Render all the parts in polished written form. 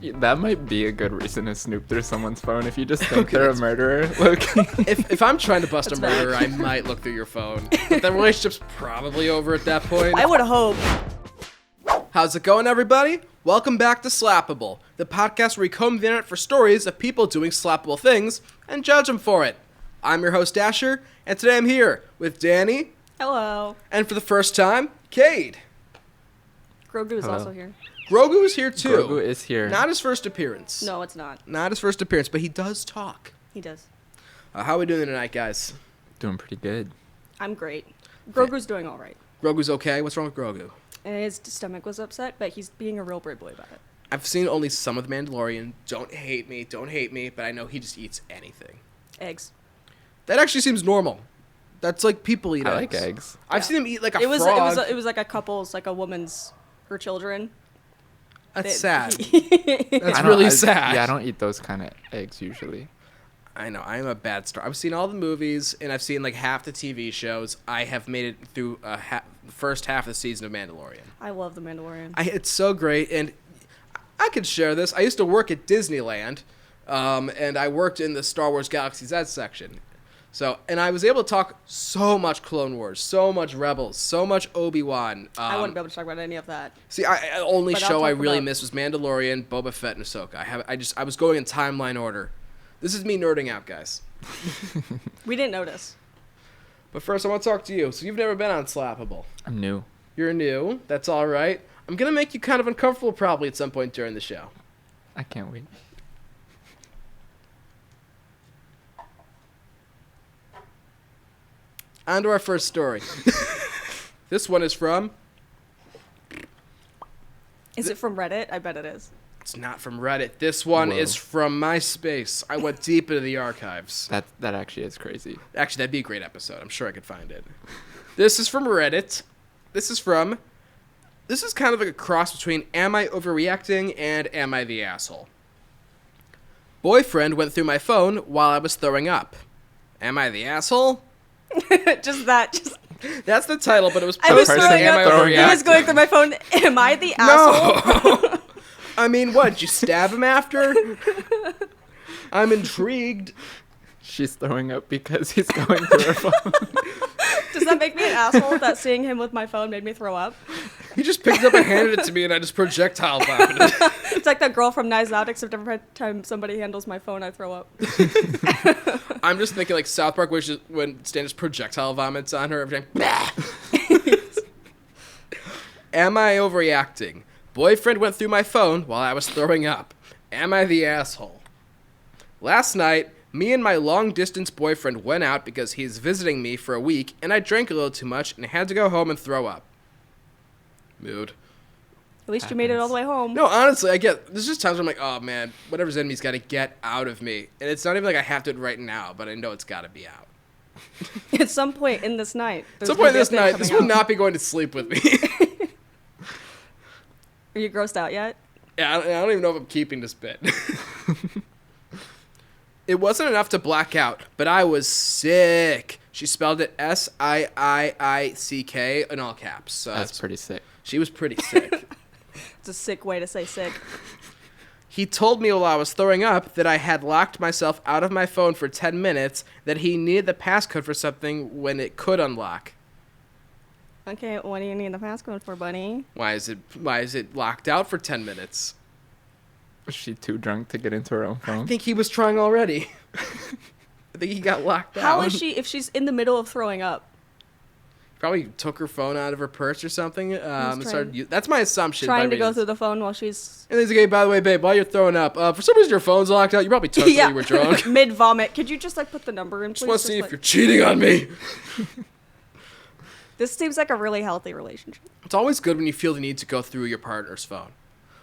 That might be a good reason to snoop through someone's phone if you just think they're a murderer. Look. If I'm trying to bust a murderer, I might look through your phone. But the relationship's probably over at that point. I would hope. How's it going, everybody? Welcome back to Slappable, the podcast where we comb the internet for stories of people doing slappable things and judge them for it. I'm your host, Asher, and today I'm here with Danny. Hello. And for the first time, Kade. Grogu is also here. Grogu is here too. Grogu is here. Not his first appearance. No, it's not. Not his first appearance, but he does talk. He does. How are we doing tonight, guys? Doing pretty good. I'm great. Grogu's doing all right. Grogu's okay? What's wrong with Grogu? And his stomach was upset, but he's being a real brave boy about it. I've seen only some of The Mandalorian. Don't hate me, but I know he just eats anything. Eggs. That actually seems normal. That's like people eat eggs. I like eggs. I've seen him eat like a It was frog. it was like a couple's, like a woman's, her children. That's sad. I That's don't- really I- sad. Yeah, I don't eat those kind of eggs usually. I know. I am a bad star. I've seen all the movies, and I've seen like half the TV shows. I have made it through the first half of the season of Mandalorian. I love The Mandalorian. It's so great, and I could share this. I used to work at Disneyland, and I worked in the Star Wars Galaxy's Edge section. So, and I was able to talk so much Clone Wars, so much Rebels, so much Obi-Wan. I wouldn't be able to talk about any of that. See, I only But I'll show I talk really about- missed was Mandalorian, Boba Fett, and Ahsoka. I was going in timeline order. This is me nerding out, guys. We didn't notice. But first, I want to talk to you. So you've never been on Slappable. I'm new. You're new. That's all right. I'm gonna make you kind of uncomfortable probably at some point during the show. I can't wait. On to our first story. This one is from... Is it from Reddit? I bet it is. It's not from Reddit. This one Whoa. is from MySpace. I went deep into the archives. That actually is crazy. Actually, that'd be a great episode. I'm sure I could find it. This is from Reddit. This is kind of like a cross between Am I Overreacting and Am I the Asshole? Boyfriend went through my phone while I was throwing up. Am I the asshole? Just that. Just, That's the title, but it was I was posted throwing Am I up. throwing He was Overreacting? going through my phone. Am I the asshole? No! I mean, what? Did you stab him after? I'm intrigued. She's throwing up because he's going through her phone. Does that make me an asshole that seeing him with my phone made me throw up? He just picked it up and handed it to me, and I just projectile vomited it. It's like that girl from Knives Out, except every time somebody handles my phone, I throw up. I'm just thinking like South Park, which is when Stan just projectile vomits on her every time. Am I overreacting? Boyfriend went through my phone while I was throwing up. Am I the asshole? Last night, me and my long-distance boyfriend went out because he's visiting me for a week, and I drank a little too much and had to go home and throw up. Mood. At least you made it all the way home. No, honestly, there's just times where I'm like, oh man, whatever's in me's got to get out of me. And it's not even like I have to do it right now, but I know it's got to be out. At some point in this night. At some point this night, this will not be going to sleep with me. Are you grossed out yet? Yeah, I don't even know if I'm keeping this bit. It wasn't enough to black out, but I was sick. She spelled it S-I-I-I-C-K in all caps. So That's pretty sick. She was pretty sick. It's a sick way to say sick. He told me while I was throwing up that I had locked myself out of my phone for 10 minutes, that he needed the passcode for something when it could unlock. Okay, what do you need the passcode for, buddy? Why is it locked out for 10 minutes? Was she too drunk to get into her own I phone? think he was trying already. I think he got locked out. How is she, if she's in the middle of throwing up? Probably took her phone out of her purse or something. trying- That's my assumption. Trying by to go reading through the phone while she's... And he's like, hey, by the way, babe, while you're throwing up, for some reason your phone's locked out. You probably took it when you were drunk. Mid-vomit. Could you just, like, put the number in, please? Just want to see if you're cheating on me. This seems like a really healthy relationship. It's always good when you feel the need to go through your partner's phone.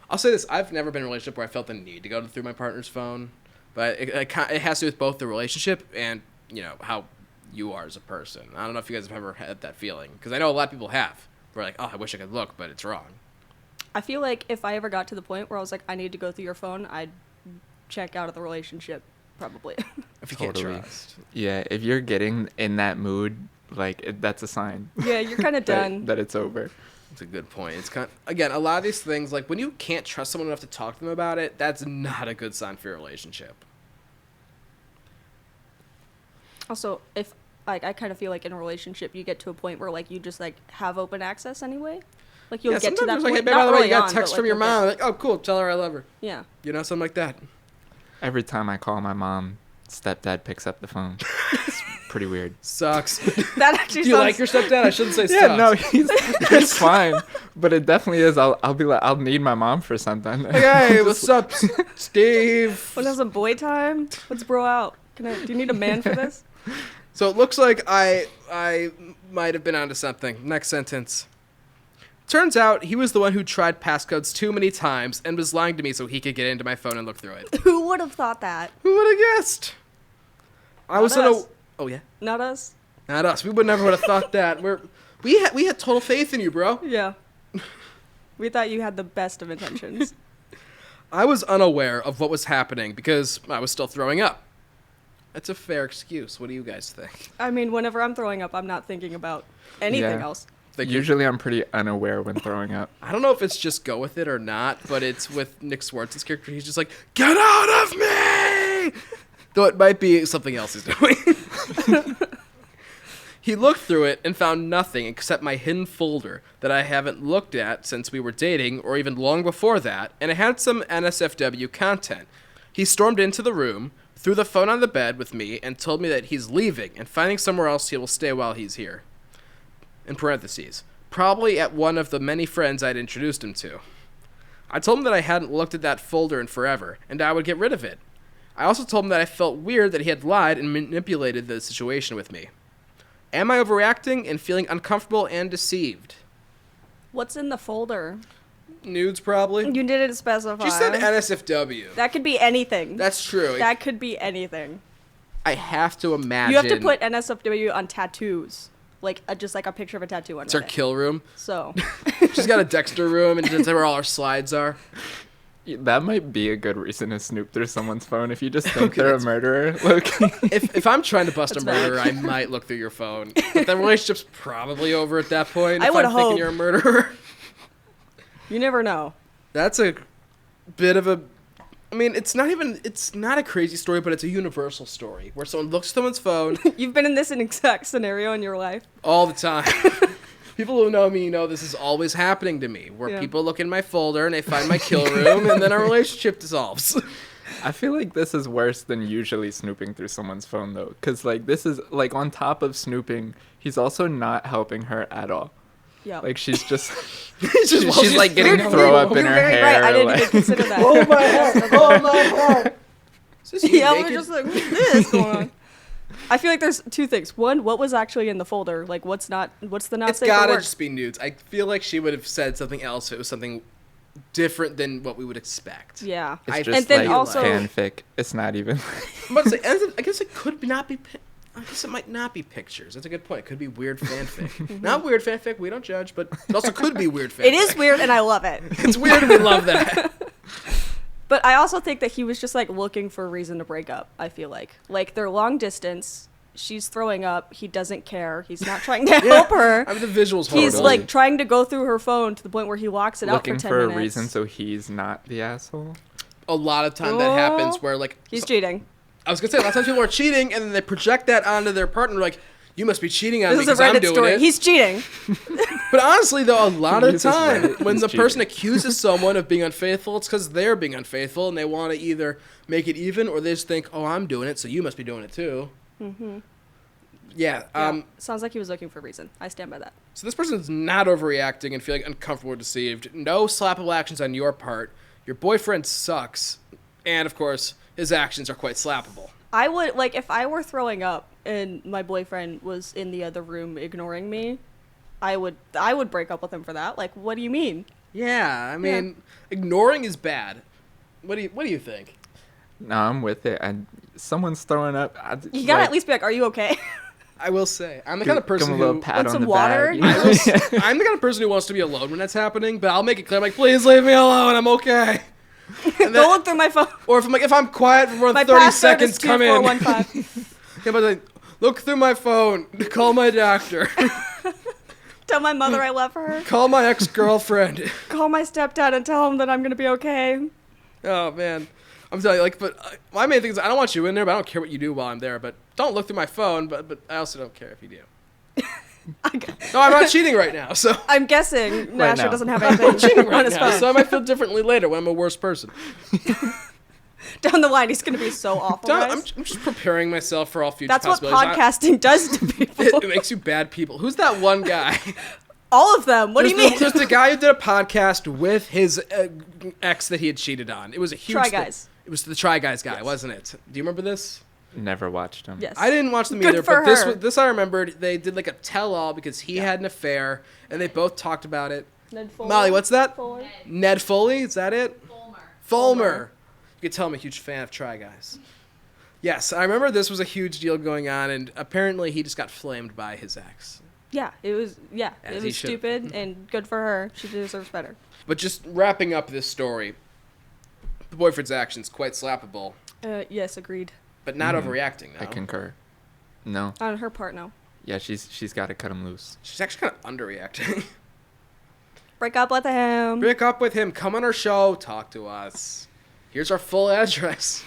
I'll say this. I've never been in a relationship where I felt the need to go through my partner's phone. But it has to do with both the relationship and, how you are as a person. I don't know if you guys have ever had that feeling. Because I know a lot of people have. We're like, oh, I wish I could look, but it's wrong. I feel like if I ever got to the point where I was like, I need to go through your phone, I'd check out of the relationship, probably. If you Totally. can't trust. Yeah, if you're getting in that mood, that's a sign. Yeah, you're kind of done. that it's over. That's a good point. It's again, a lot of these things, like when you can't trust someone enough to talk to them about it, that's not a good sign for your relationship. Also, if like I kind of feel like in a relationship, you get to a point where like you just like have open access anyway. Like you'll get to that sometimes point. like, hey, babe, not by the way, early you got on, a text but, from like, your you'll mom. Like, oh, cool, tell her I love her. Yeah. You know, something like that. Every time I call my mom, stepdad picks up the phone. It's pretty weird. Sucks. That actually Do you sounds... like your stepdad? I shouldn't say Yeah, sucks. no, he's fine, but it definitely is. I'll be like, I'll need my mom for something. Hey, what's up, Steve? When there's a boy time, let's bro out. Do you need a man for this? So it looks like I might have been onto something. Next sentence. Turns out he was the one who tried passcodes too many times and was lying to me so he could get into my phone and look through it. Who would have thought that? Who would have guessed? I was in a... us. Oh, yeah? Not us. Not us. We would never would have thought that. We had total faith in you, bro. Yeah. We thought you had the best of intentions. I was unaware of what was happening because I was still throwing up. That's a fair excuse. What do you guys think? I mean, whenever I'm throwing up, I'm not thinking about anything Yeah. else. Usually I'm pretty unaware when throwing up. I don't know if it's just go with it or not, but it's with Nick Swartz's character. He's just like, get out of me! Though it might be something else he's doing. He looked through it and found nothing except my hidden folder that I haven't looked at since we were dating or even long before that, and it had some NSFW content. He stormed into the room, threw the phone on the bed with me, and told me that he's leaving and finding somewhere else he will stay while he's here. In parentheses, probably at one of the many friends I'd introduced him to. I told him that I hadn't looked at that folder in forever, and I would get rid of it. I also told him that I felt weird that he had lied and manipulated the situation with me. Am I overreacting and feeling uncomfortable and deceived? What's in the folder? Nudes, probably. You didn't specify. She said NSFW. That could be anything. That's true. That could be anything. I have to imagine. You have to put NSFW on tattoos. Like, just like a picture of a tattoo on It's our kill room. So. She's got a Dexter room, and that's where all our slides are. That might be a good reason to snoop through someone's phone if you just think Okay, they're a murderer. Look. If I'm trying to bust That's a murderer, I might look through your phone. But the relationship's probably over at that point. I if would I'm thinking hope. you're a murderer. You never know. That's a bit of a... I mean, it's not a crazy story, but it's a universal story where someone looks at someone's phone You've been in this exact scenario in your life. all the time. People who know me know this is always happening to me, where Yeah. people look in my folder and they find my kill room, and then our relationship dissolves. I feel like this is worse than usually snooping through someone's phone, though. Because, like, this is, like, on top of snooping, he's also not helping her at all. Yeah. Like, she's just... She's she's like, getting throw up in You're her very hair. right. I didn't like- even consider that. Oh my heart! Oh my heart! Is this you Yeah, we're naked? just like, what's this going on? I feel like there's two things. One, what was actually in the folder? Like, what's the not It's safe for gotta work? just be nudes. I feel like she would have said something else if it was something different than what we would expect. Yeah. It's I- just, and then like, also- fanfic. It's not even... I'm about to say, I guess it could not be. I guess it might not be pictures. That's a good point. It could be weird fanfic. Not weird fanfic. We don't judge, but it also could be weird fanfic. It is weird, and I love it. It's weird, and we love that. But I also think that he was just like looking for a reason to break up. I feel like they're long distance. She's throwing up. He doesn't care. He's not trying to help her. I mean, the visuals. He's horrible. like trying to go through her phone to the point where he locks it looking out for 10 for minutes. a reason so he's not the asshole. A lot of time that happens where like He's cheating. I was gonna say a lot of times people are cheating and then they project that onto their partner like you must be cheating on This me is a because I'm Reddit doing story. it. He's cheating. But honestly though, a lot of Uses time Reddit, when he's the person cheating. accuses someone of being unfaithful, it's because they're being unfaithful and they want to either make it even or they just think, oh, I'm doing it, so you must be doing it too. Mm-hmm. Yeah. Yeah. Sounds like he was looking for a reason. I stand by that. So this person's not overreacting and feeling uncomfortable or deceived. No slappable actions on your part. Your boyfriend sucks. And, of course, his actions are quite slappable. I would, like, if I were throwing up and my boyfriend was in the other room ignoring me, I would break up with him for that. Like, what do you mean? Yeah, I mean, ignoring is bad. What do you think? No, I'm with it. And someone's throwing up. You gotta at least be like, are you okay? I will say, I'm the kind of person give him a little who... pat Want on some the water? back. I'm the kind of person who wants to be alone when that's happening, but I'll make it clear, I'm like, please leave me alone, I'm okay. And Don't look through my phone. or if I'm quiet for more My than 30 password seconds, is come in. 2415. Yeah, but like, look through my phone, call my doctor. Tell my mother I love her. Call my ex-girlfriend. Call my stepdad and tell him that I'm going to be okay. Oh, man. I'm telling you, my main thing is I don't want you in there, but I don't care what you do while I'm there. But don't look through my phone, but I also don't care if you do. No, I'm not cheating right now, so. I'm guessing Nasher now. doesn't have anything Cheating on right his now, phone. so I might feel differently later when I'm a worse person. Down the line, he's going to be so awful, guys. I'm just preparing myself for all future That's what possibilities. podcasting does to people. It makes you bad people. Who's that one guy? All of them. What do you mean? There's the guy who did a podcast with his ex that he had cheated on. It was a huge Try thing. Guys. It was the Try Guys guy, wasn't it? Do you remember this? Never watched him. Yes. I didn't watch them Good either, for but her. this I remembered. They did like a tell-all because he had an affair, and they both talked about it. Ned Foley. Molly, what's that? Foley. Ned Foley? Is that it? Fulmer. You could tell I'm a huge fan of Try Guys. Yes, I remember this was a huge deal going on, and apparently he just got flamed by his ex. Yeah, it was. Yeah, As it he was should. stupid and good for her. She deserves better. But just wrapping up this story, the boyfriend's actions quite slappable, Yes, agreed. but not overreacting. No, I concur. No. On her part, no. Yeah, she's got to cut him loose. she's actually kind of underreacting. Break up with him. Break up with him. Come on our show. Talk to us. Here's our full address.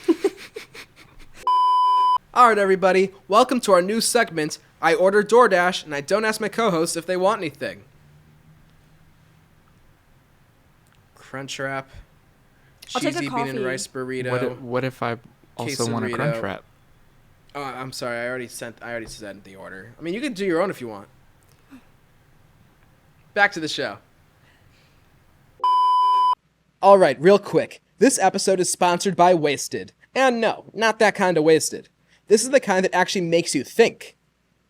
All right, everybody. Welcome to our new segment. I order DoorDash, and I don't ask my co-hosts if they want anything. Crunchwrap. I'll take a Cheesy bean and coffee. rice burrito. What if I also want a Quesarito. crunch wrap? Oh, I'm sorry. I already sent the order. I mean, you can do your own if you want. Back to the show. All right, real quick. This episode is sponsored by Wasted. And no, not that kind of wasted. This is the kind that actually makes you think.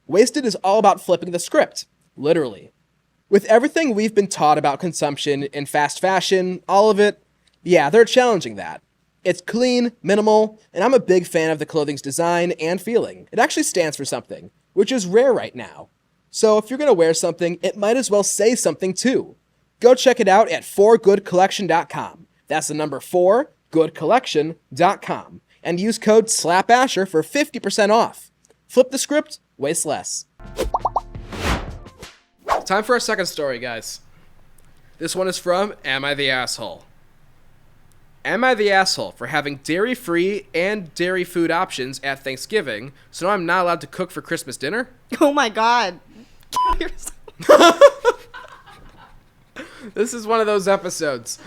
Wasted is all about flipping the script. Literally. With everything we've been taught about consumption and fast fashion, all of it, yeah, they're challenging that. It's clean, minimal, and I'm a big fan of the clothing's design and feeling. It actually stands for something, which is rare right now. So if you're gonna wear something, it might as well say something too. Go check it out at 4goodcollection.com. That's the number 4goodcollection.com. And use code SLAPASHER for 50% off. Flip the script, waste less. Time for our second story, guys. This one is from Am I the Asshole? Am I the asshole for having dairy-free and dairy food options at Thanksgiving, so now I'm not allowed to cook for Christmas dinner? Oh my god. This is one of those episodes.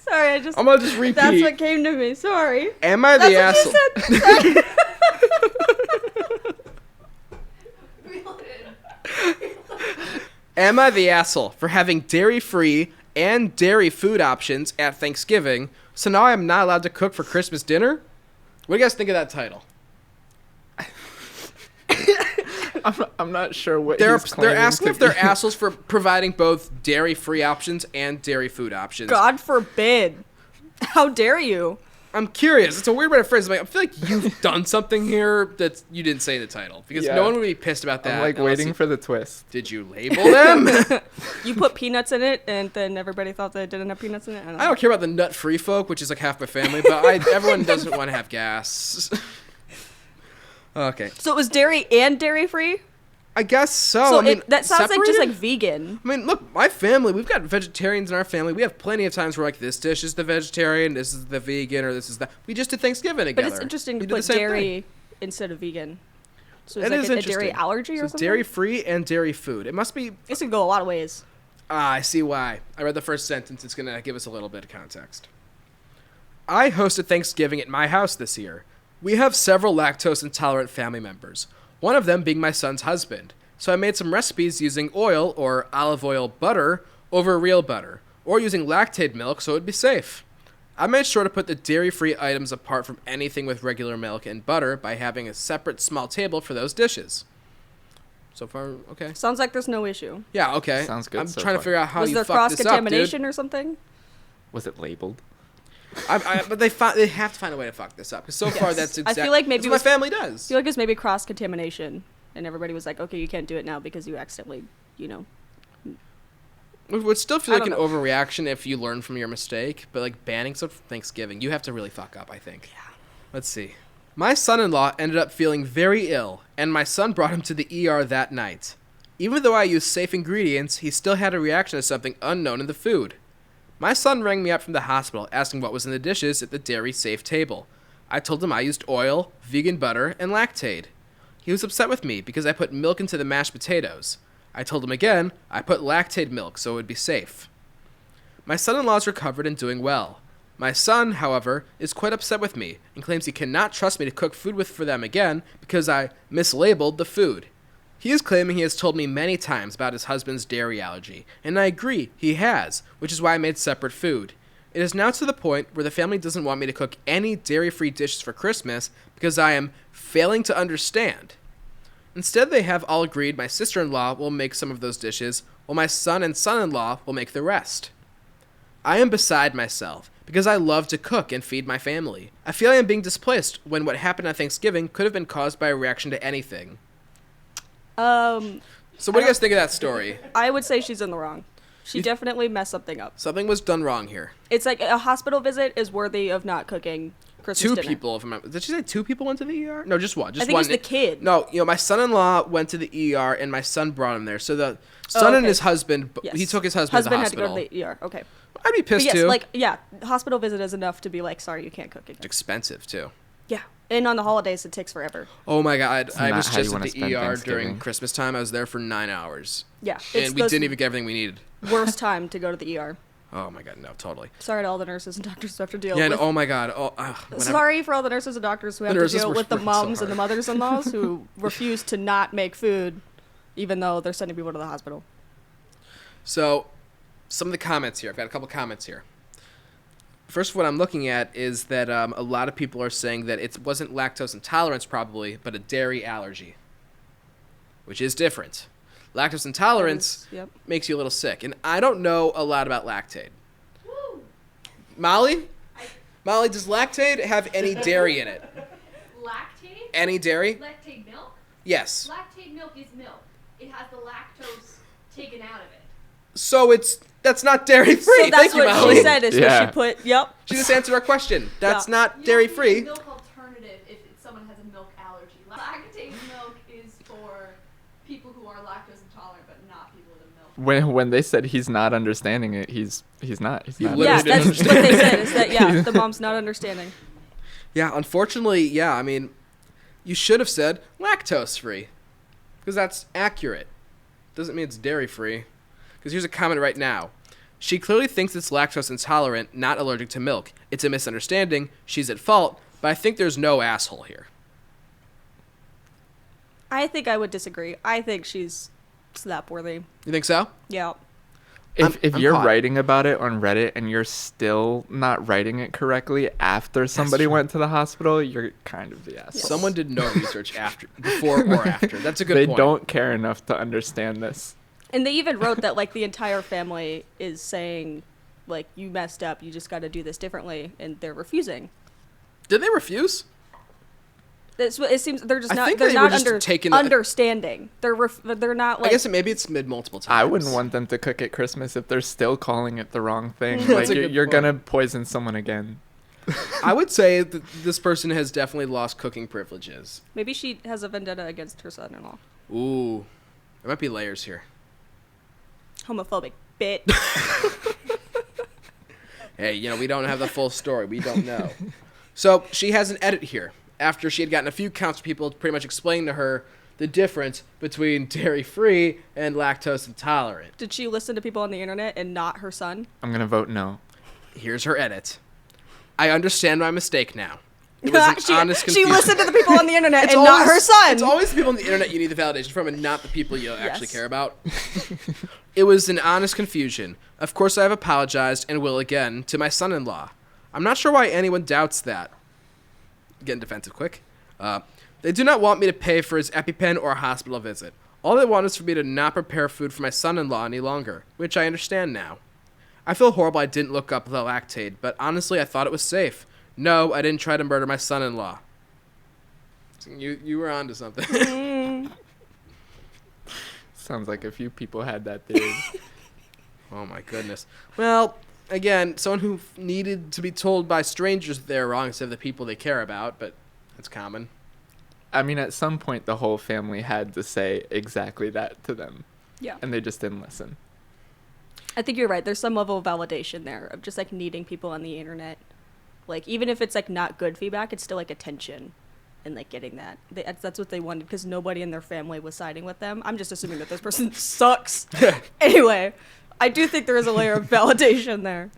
Sorry, I'm gonna just repeat. That's what came to me. Sorry. Am I the asshole? That's what you said. Am I the asshole for having dairy-free and dairy food options at Thanksgiving, so now I'm not allowed to cook for Christmas dinner? What do you guys think of that title? I'm not sure what They're he's claiming asking to if they're be. assholes for providing both dairy-free options and dairy food options. God forbid. How dare you? I'm curious. It's a weird way to phrase it. Like, I feel like you've done something here that you didn't say in the title. Because Yeah. no one would be pissed about that. I'm like unless waiting for the twist. Did you label them? You put peanuts in it, and then everybody thought they didn't have peanuts in it? I don't care about the nut-free folk, which is like half my family, but everyone doesn't want to have gas. Okay. So it was dairy and dairy-free? I guess so. So I mean, that sounds like just like separated? vegan. I mean, look, my family, we've got vegetarians in our family. We have plenty of times where, like, this dish is the vegetarian, this is the vegan, or this is that. We just did Thanksgiving But together. it's interesting We to did the put same dairy thing. instead of vegan. So It it's is like a dairy interesting. allergy or So it's something? dairy-free and dairy food. It must be... This could go a lot of ways. I see why. I read the first sentence. It's going to give us a little bit of context. I hosted Thanksgiving at my house this year. We have several lactose-intolerant family members, one of them being my son's husband. So I made some recipes using oil or olive oil butter over real butter, or using lactated milk so it would be safe. I made sure to put the dairy-free items apart from anything with regular milk and butter by having a separate small table for those dishes. So far, okay. Sounds like there's no issue. Yeah, okay. Sounds good I'm so trying to far. figure out how Was you there fucked this up, dude. cross-contamination or something? Was it labeled? But they have to find a way to fuck this up. Because so far, Yes. that's I exactly feel like maybe that's it what was- my family does. I feel like it was maybe cross-contamination. And everybody was like, okay, you can't do it now because you accidentally, you know. It would still feel I like an don't know. overreaction if you learn from your mistake. But like banning stuff for Thanksgiving, you have to really fuck up, I think. Yeah. Let's see. My son-in-law ended up feeling very ill, and my son brought him to the ER that night. Even though I used safe ingredients, he still had a reaction to something unknown in the food. My son rang me up from the hospital asking what was in the dishes at the dairy-safe table. I told him I used oil, vegan butter, and Lactaid. He was upset with me because I put milk into the mashed potatoes. I told him again I put Lactaid milk so it would be safe. My son-in-law is recovered and doing well. My son, however, is quite upset with me and claims he cannot trust me to cook food for them again because I mislabeled the food. He is claiming he has told me many times about his husband's dairy allergy, and I agree, he has, which is why I made separate food. It is now to the point where the family doesn't want me to cook any dairy-free dishes for Christmas because I am failing to understand. Instead, they have all agreed my sister-in-law will make some of those dishes, while my son and son-in-law will make the rest. I am beside myself because I love to cook and feed my family. I feel I am being displaced when what happened on Thanksgiving could have been caused by a reaction to anything. So what do you guys think of that story? I would say she's in the wrong. She definitely messed something up. Something was done wrong here. It's like a hospital visit is worthy of not cooking Christmas dinner. Two people, if I'm not, did she say 2 people went to the ER? No, just one. Just I think one. it's the kid. No, my son-in-law went to the ER and my son brought him there. So the son and his husband, Yes. he took his husband to the hospital. Had to go to the ER. Okay. I'd be pissed But yes, too. hospital visit is enough to be like, sorry, you can't cook again. It's expensive too. Yeah. And on the holidays, it takes forever. Oh my God, I not was how you just at wanna the spend ER during Thanksgiving. Christmas time. I was there for 9 hours. Yeah. And we didn't even get everything we needed. Worst time to go to the ER. Oh my God, no, totally. Sorry to all the nurses and doctors who have to deal Yeah, with. and oh my God. Sorry for all the nurses and doctors who have to nurses deal were with the working so moms and the hard. mothers-in-laws who refuse to not make food, even though they're sending people to the hospital. So, some of the comments here. I've got a couple comments here. First, what I'm looking at is that a lot of people are saying that it wasn't lactose intolerance probably, but a dairy allergy, which is different. Lactose intolerance Yep. makes you a little sick, and I don't know a lot about Lactaid. Molly? Molly, does Lactaid have any dairy in it? Lactaid? Any dairy? Lactaid milk? Yes. Lactaid milk is milk. It has the lactose taken out of it. So that's not dairy free. So that's Thank you, what Molly. she said is what Yeah. she put, yep. She just answered our question. That's Yeah. not You don't dairy need a free. milk alternative if someone has a milk allergy. Lactaid milk is for people who are lactose intolerant, but not people with a milk. When they said he's not understanding it, he's not. He's He not. literally Yeah, didn't that's what they said is that, yeah, the mom's not understanding. Yeah, unfortunately, yeah, I mean, you should have said lactose free. Because that's accurate. Doesn't mean it's dairy free. Because here's a comment right now. She clearly thinks it's lactose intolerant, not allergic to milk. It's a misunderstanding. She's at fault, but I think there's no asshole here. I think I would disagree. I think she's slap-worthy. You think so? Yeah. If I'm you're caught. writing about it on Reddit and you're still not writing it correctly after somebody true. went to the hospital, you're kind of the asshole. Someone did no research before or after. That's a good They point. don't care enough to understand this. And they even wrote that, like, the entire family is saying, like, you messed up, you just got to do this differently, and they're refusing. Did they refuse? It's, it seems they're just I not. think They're they not were just taking understanding. They're not like. I guess maybe it's mid multiple times. I wouldn't want them to cook at Christmas if they're still calling it the wrong thing. That's Like a good you're point. gonna poison someone again. I would say that this person has definitely lost cooking privileges. Maybe she has a vendetta against her son-in-law. Ooh. There might be layers here. Homophobic bit. Hey, we don't have the full story. We don't know. So she has an edit here. After she had gotten a few counts of people to pretty much explain to her the difference between dairy-free and lactose intolerant. Did she listen to people on the internet and not her son? I'm gonna vote no. Here's her edit. I understand my mistake now. It was an honest she confusion. listened to the people on the internet It's and not her always- son. It's always the people on the internet you need the validation from and not the people you actually Yes. care about. It was an honest confusion. Of course I have apologized and will again to my son-in-law. I'm not sure why anyone doubts that. Getting defensive quick. They do not want me to pay for his EpiPen or a hospital visit. All they want is for me to not prepare food for my son-in-law any longer, which I understand now. I feel horrible I didn't look up the Lactaid, but honestly I thought it was safe. No, I didn't try to murder my son-in-law. You were onto something. Sounds like a few people had that theory. Oh my goodness. Well, again, someone who needed to be told by strangers that they're wrong instead of the people they care about, but It's common. I mean, at some point, the whole family had to say exactly that to them. Yeah. And they just didn't listen. I think you're right. There's some level of validation there of just like needing people on the internet. Like, even if it's like not good feedback, it's still like attention and like getting that. That's what they wanted because nobody in their family was siding with them. I'm just assuming that this person sucks. Anyway, I do think there is a layer of validation there.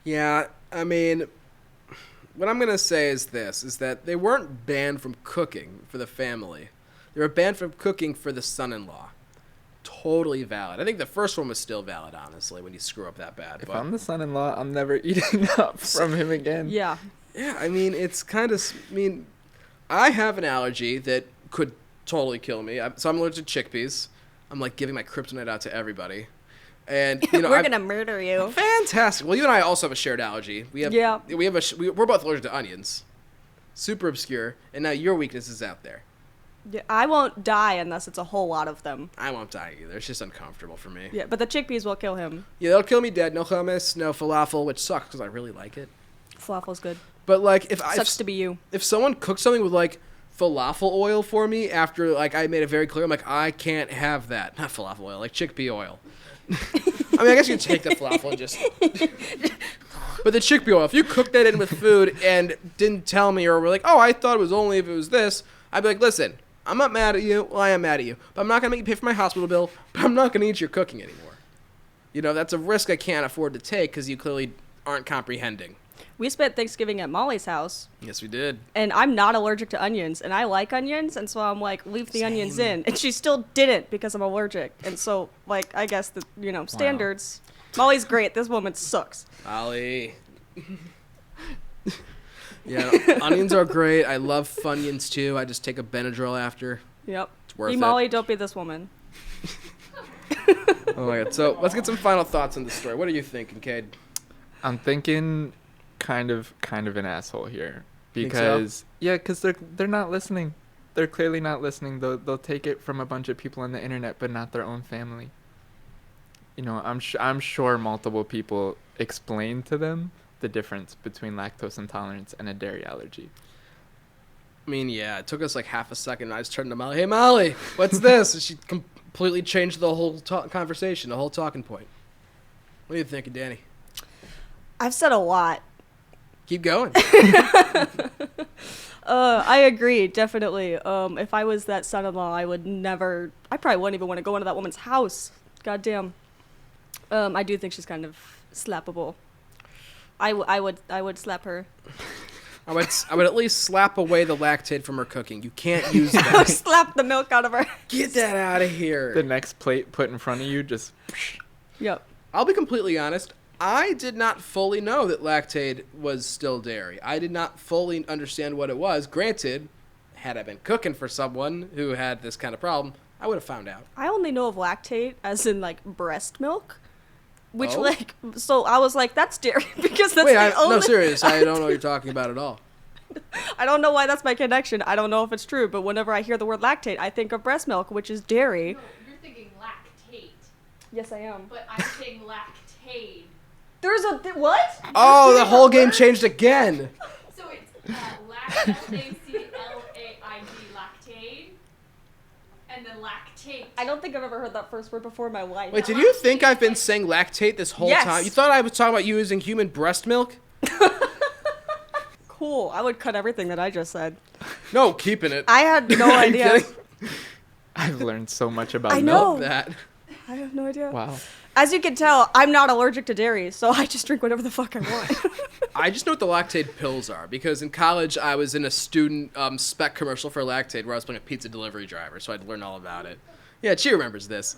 Yeah, I mean, what I'm going to say is this, is that they weren't banned from cooking for the family. They were banned from cooking for the son-in-law. Totally valid. I think the first one was still valid, honestly, when you screw up that bad. If I'm the son-in-law, I'm never eating up from him again. Yeah. Yeah, I mean, it's kind of... I mean, I have an allergy that could totally kill me. So I'm allergic to chickpeas. I'm, like, giving my kryptonite out to everybody. And, you know, we're going to murder you. Fantastic. Well, you and I also have a shared allergy. We're both allergic to onions. Super obscure. And now your weakness is out there. Yeah, I won't die unless it's a whole lot of them. I won't die either. It's just uncomfortable for me. Yeah, but the chickpeas will kill him. Yeah, they'll kill me dead. No hummus, no falafel, which sucks because I really like it. Falafel's good. But like, Sucks to be you. If someone cooked something with like falafel oil for me after like I made it very clear, I'm like, I can't have that. Not falafel oil, like chickpea oil. I mean, I guess you could take the falafel and just... But the chickpea oil, if you cooked that in with food and didn't tell me or were like, oh, I thought it was only if it was this, I'd be like, listen, I'm not mad at you. Well, I am mad at you. But I'm not going to make you pay for my hospital bill. But I'm not going to eat your cooking anymore. You know, that's a risk I can't afford to take because you clearly aren't comprehending. We spent Thanksgiving at Molly's house. Yes, we did. And I'm not allergic to onions. And I like onions. And so I'm like, leave the onions in. And she still didn't because I'm allergic. And so, like, I guess the, you know, standards. Wow. Molly's great. This woman sucks. Molly. Yeah, onions are great. I love Funyuns too. I just take a Benadryl after. Yep. It's worth be it. Molly, don't be this woman. Oh my god. So let's get some final thoughts on the story. What are you thinking, Kade? I'm thinking kind of an asshole here because because they're not listening. They're clearly not listening. They'll take it from a bunch of people on the internet, but not their own family. You know, I'm sure multiple people explained to them the difference between lactose intolerance and a dairy allergy. I mean, yeah, it took us like half a second. I just turned to Molly. Hey, Molly, what's this? And she completely changed the whole conversation, the whole talking point. What are you thinking, Danny? I've said a lot. Keep going. I agree, definitely. If I was that son-in-law, I probably wouldn't even want to go into that woman's house. Goddamn. I do think she's kind of slappable. I would slap her. I would at least slap away the lactate from her cooking. You can't use that. Slap the milk out of her. Get that out of here. The next plate put in front of you, just... Yep. I'll be completely honest. I did not fully know that lactate was still dairy. I did not fully understand what it was. Granted, had I been cooking for someone who had this kind of problem, I would have found out. I only know of lactate as in, like, breast milk. Which, Oh? like, so I was like, that's dairy, because that's the only... No, serious. I don't know what you're talking about at all. I don't know why that's my connection. I don't know if it's true, but whenever I hear the word lactate, I think of breast milk, which is dairy. No, you're thinking lactate, Yes, I am. but I'm saying lactate. There's a... what? Oh, the whole game changed again. So it's lactate, lactate, and then lactate. I don't think I've ever heard that first word before in my life. Wait, did you think I've been saying lactate this whole Yes. time? You thought I was talking about using human breast milk? Cool. I would cut everything that I just said. No, keeping it. I had no Are you idea. kidding? I've learned so much about I milk. know. That. I have no idea. Wow. As you can tell, I'm not allergic to dairy, so I just drink whatever the fuck I want. I just know what the lactate pills are because in college I was in a student spec commercial for lactate where I was playing a pizza delivery driver, so I'd learn all about it. Yeah, she remembers this.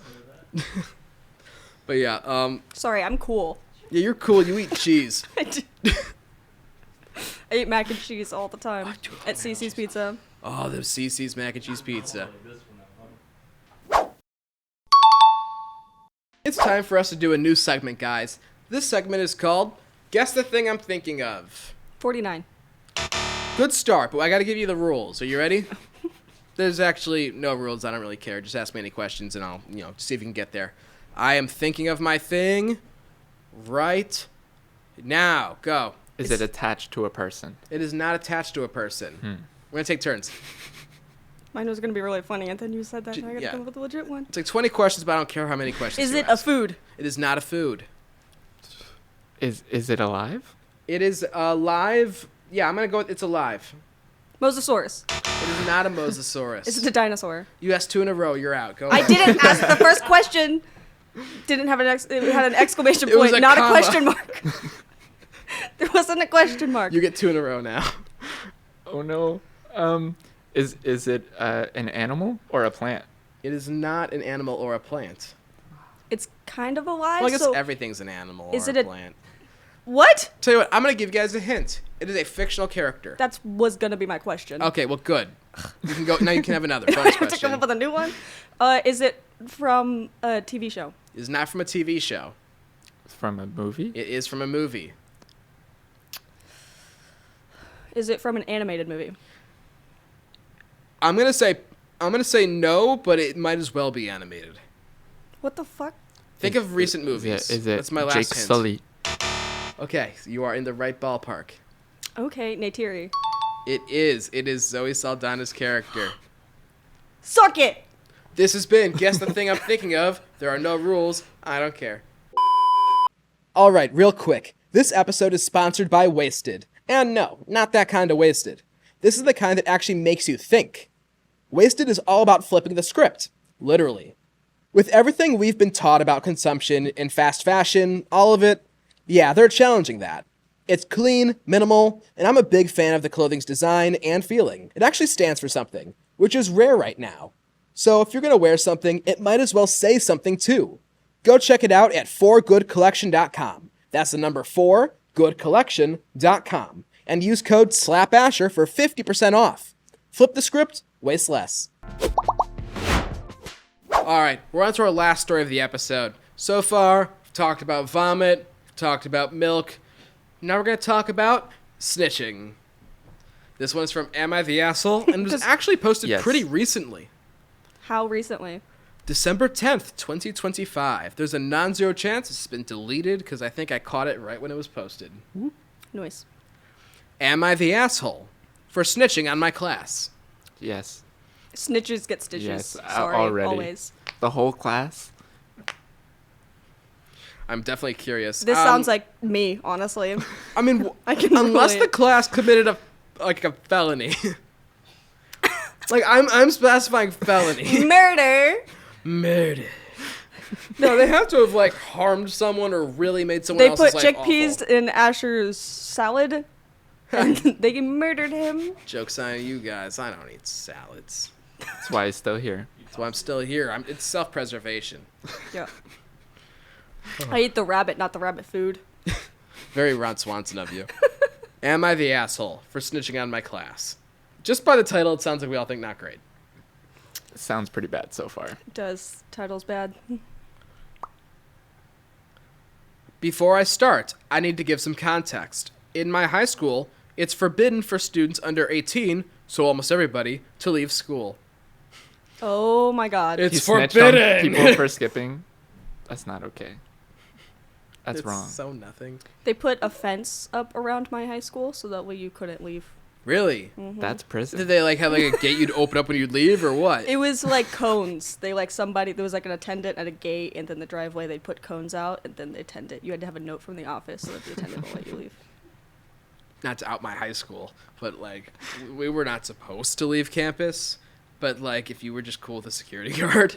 But yeah, Sorry, I'm cool. yeah, you're cool. You eat cheese. I eat mac and cheese all the time I do love at mac and CC's cheese. Pizza. Oh, the CC's mac and cheese pizza. It's time for us to do a new segment, guys. This segment is called Guess the Thing I'm Thinking of. 49. Good start, but I gotta give you the rules. Are you ready? There's actually no rules. I don't really care. Just ask me any questions and I'll, see if you can get there. I am thinking of my thing right now. Go. Is it attached to a person? It is not attached to a person. We're going to take turns. Mine was gonna be really funny, and then you said that, and I gotta yeah. come up with a legit one. It's like 20 questions, but I don't care how many questions Is you it a ask. food? It is not a food. Is it alive? It is alive. Yeah, I'm going to go with it's alive. Mosasaurus. It is not a mosasaurus. Is it a dinosaur? You asked 2 in a row. You're out. Go I ahead. didn't ask the first question. Didn't have it had an exclamation It was point, a not comma. a question mark. There wasn't a question mark. You get 2 in a row now. Oh no. Is it an animal or a plant? It is not an animal or a plant. It's kind of alive. Well, I guess so everything's an animal is or it a a- plant. what? Tell you what, I'm going to give you guys a hint. It is a fictional character. That was gonna be my question. Okay, well, good. You can go. Now you can have another I bonus have to come question. up with a new one. Is it from a TV show? It is not from a TV show. From a movie? It is from a movie. Is it from an animated movie? I'm gonna say no, but it might as well be animated. What the fuck? Think of recent movies. Is it That's my last Jake hint. Sully? Okay, so you are in the right ballpark. Okay, Neytiri. It is. It is Zoe Saldana's character. Suck it! This has been Guess the Thing I'm Thinking Of. There are no rules. I don't care. All right, real quick. This episode is sponsored by Wasted. And no, not that kind of wasted. This is the kind that actually makes you think. Wasted is all about flipping the script. Literally. With everything we've been taught about consumption and fast fashion, all of it, yeah, they're challenging that. It's clean, minimal, and I'm a big fan of the clothing's design and feeling. It actually stands for something, which is rare right now. So if you're gonna wear something, it might as well say something too. Go check it out at 4goodcollection.com. That's the number 4goodcollection.com. And use code SLAPASHER for 50% off. Flip the script, waste less. Alright, we're on to our last story of the episode. So far, we've talked about vomit, we've talked about milk. Now we're going to talk about snitching. This one's from Am I the Asshole? And was actually posted Yes. pretty recently. How recently? December 10th, 2025. There's a non-zero chance it's been deleted because I think I caught it right when it was posted. Noise. Am I the asshole for snitching on my class? Yes. Snitches get stitches. Yes, Sorry, already. always. The whole class? I'm definitely curious. This sounds like me, honestly. I mean, I can unless relate. the class committed a felony. Like I'm specifying felony. Murder! Murder. No, they have to have like harmed someone or really made someone They else's put life chickpeas awful. in Asher's salad, and they murdered him. Joke's on you guys. I don't eat salads. That's why he's still here. That's why I'm still here. It's self-preservation. Yeah. I eat the rabbit, not the rabbit food. Very Ron Swanson of you. Am I the asshole for snitching on my class? Just by the title, it sounds like we all think not great. Sounds pretty bad so far. It does. Title's bad. Before I start, I need to give some context. In my high school, it's forbidden for students under 18, so almost everybody, to leave school. Oh my god. It's He snitched forbidden! on people for skipping. That's not okay. That's It's wrong. so nothing. They put a fence up around my high school so that way you couldn't leave. Really? That's prison. Did they like have like a gate you'd open up when you'd leave, or what? It was like cones. They like somebody, there was like an attendant at a gate, and then the driveway, they'd put cones out, and then the attendant, you had to have a note from the office so that the attendant will let you leave. Not to out my high school, but like we were not supposed to leave campus. But like if you were just cool with a security guard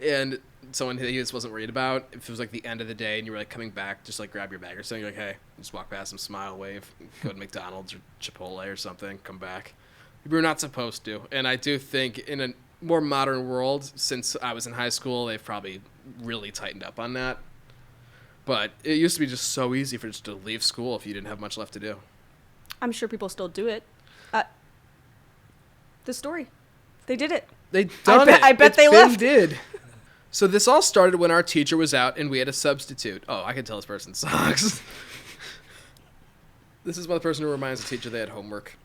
and someone that you just wasn't worried about, if it was like the end of the day and you were like coming back, just like grab your bag or something, you're like, hey, just walk past them, smile, wave, go to McDonald's or Chipotle or something, come back. We were not supposed to. And I do think in a more modern world, since I was in high school, they've probably really tightened up on that. But it used to be just so easy for just to leave school if you didn't have much left to do. I'm sure people still do it. The story. They did it. They done it. I bet It's they been left. did. So this all started when our teacher was out and we had a substitute. Oh, I can tell this person sucks. This is one person who reminds the teacher they had homework.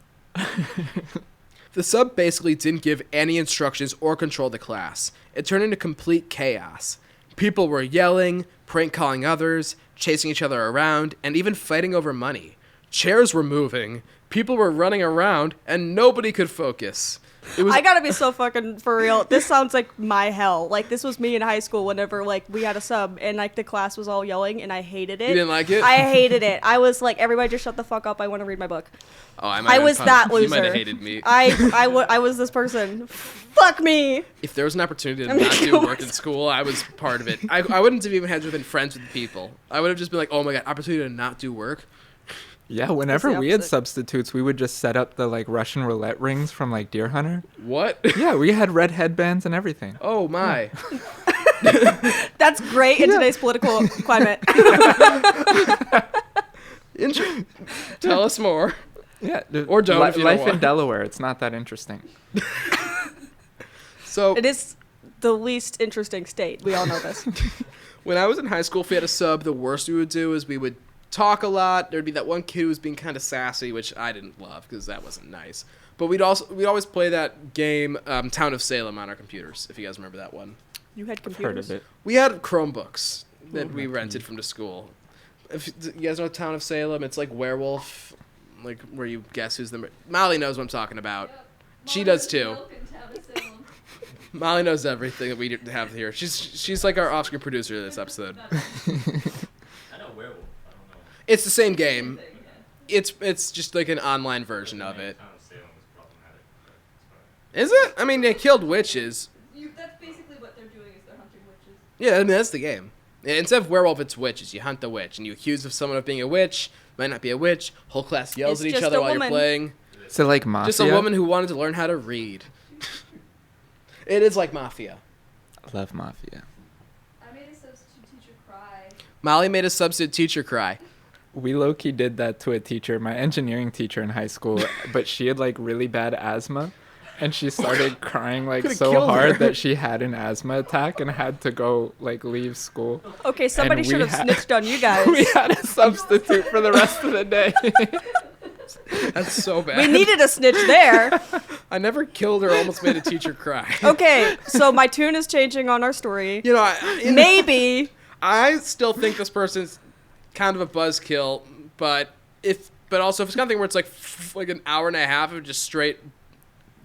The sub basically didn't give any instructions or control the class. It turned into complete chaos. People were yelling, prank calling others, chasing each other around, and even fighting over money. Chairs were moving, people were running around, and nobody could focus. It was I gotta be so fucking for real. This sounds like my hell. Like, this was me in high school whenever, like, we had a sub and, like, the class was all yelling and I hated it. You didn't like it? I hated it. I was like, everybody just shut the fuck up. I want to read my book. Oh, I was that loser. You might have hated me. I was this person. Fuck me. If there was an opportunity to I'm not gonna do kill work in school, I was part of it. I wouldn't have even had to have been friends with the people. I would have just been like, oh my god, opportunity to not do work. Yeah, whenever we had opposite. substitutes, we would just set up the like Russian roulette rings from like Deer Hunter. What? Yeah, we had red headbands and everything. Oh my. That's great in today's political climate. Tell us more. Yeah, Or don't if you don't life in want. Delaware, it's not that interesting. So It is the least interesting state. We all know this. when I was in high school, if we had a sub, the worst we would do is we would talk a lot. There'd be that one kid who was being kind of sassy, which I didn't love because that wasn't nice. But we'd always play that game, Town of Salem, on our computers. If you guys remember that one, You had I've computers. heard of it. we had Chromebooks that we my rented from the school. If you guys know Town of Salem, it's like werewolf, like where you guess who's the. Molly knows what I'm talking about. Yep. She Molly does has too. milk in Town of Salem. Molly knows everything that we have here. She's like our off-screen producer of this episode. I know werewolf. I don't know. It's the same game. Thing, yeah. It's just like an online version of it. Town of Salem is problematic, but it's Is fine. it? I mean, they killed witches. That's basically what they're doing is they're hunting witches. Yeah, I mean, that's the game. Instead of werewolf, it's witches. You hunt the witch, and you accuse of someone of being a witch. Might not be a witch. Whole class yells It's at each just other a while you're woman. playing. So like mafia. Just a woman who wanted to learn how to read. It is like Mafia. Love mafia. I made a substitute teacher cry. Molly made a substitute teacher cry. We low-key did that to a teacher, my engineering teacher in high school, but she had like really bad asthma, and she started crying like Could've so killed hard her. that she had an asthma attack and had to go like leave school. Okay, somebody And should we have had- snitched on you guys. We had a substitute for the rest of the day. That's so bad. We needed a snitch there. I never killed or almost made a teacher cry. Okay, so my tune is changing on our story. You know, Maybe. I still think this person's kind of a buzzkill, but also if it's something where it's like an hour and a half of just straight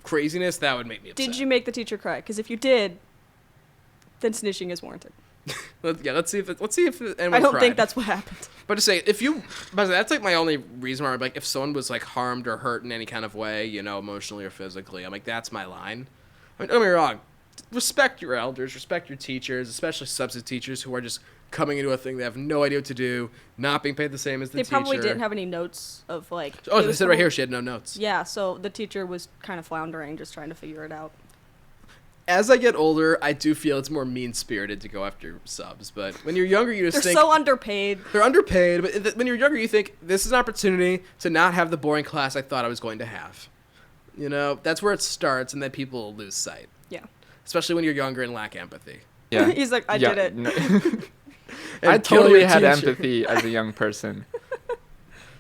craziness, that would make me upset. Did you make the teacher cry? Because if you did, then snitching is warranted. Let's see if anyone I don't cried. think that's what happened. But to say, but that's like my only reason why I'm like, if someone was like harmed or hurt in any kind of way, you know, emotionally or physically, I'm like, that's my line. I mean, don't get me wrong. Respect your elders, respect your teachers, especially substitute teachers who are just coming into a thing they have no idea what to do, not being paid the same as the They teacher. probably didn't have any notes of like. Oh, it they was said right cool. here she had no notes. Yeah, so the teacher was kind of floundering, just trying to figure it out. As I get older, I do feel it's more mean-spirited to go after subs. But when you're younger, you just They're think so underpaid. they're underpaid. But when you're younger, you think this is an opportunity to not have the boring class I thought I was going to have. You know, that's where it starts, and then people lose sight. Yeah. Especially when you're younger and lack empathy. Yeah. He's like, I Yeah, did it. no- And I kill totally your had teacher. empathy as a young person.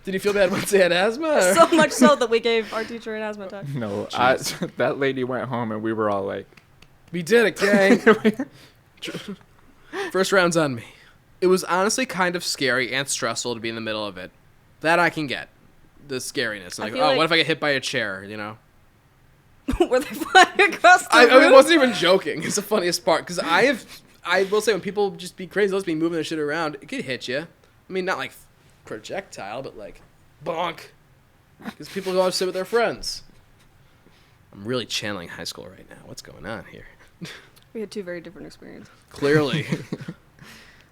Did you feel bad once they had asthma? or- So much so that we gave our teacher an asthma attack. No, Jeez. that lady went home and we were all like, We did it, gang. First round's on me. It was honestly kind of scary and stressful to be in the middle of it. That I can get. The scariness. I Like, feel oh, like- what if I get hit by a chair, you know? Were they flying across the I room? wasn't even joking. It's the funniest part. Because I will say, when people just be crazy, let's be moving their shit around, it could hit you. I mean, not like projectile, but like, bonk. Because people go out to sit with their friends. I'm really channeling high school right now. What's going on here? We had two very different experiences. Clearly.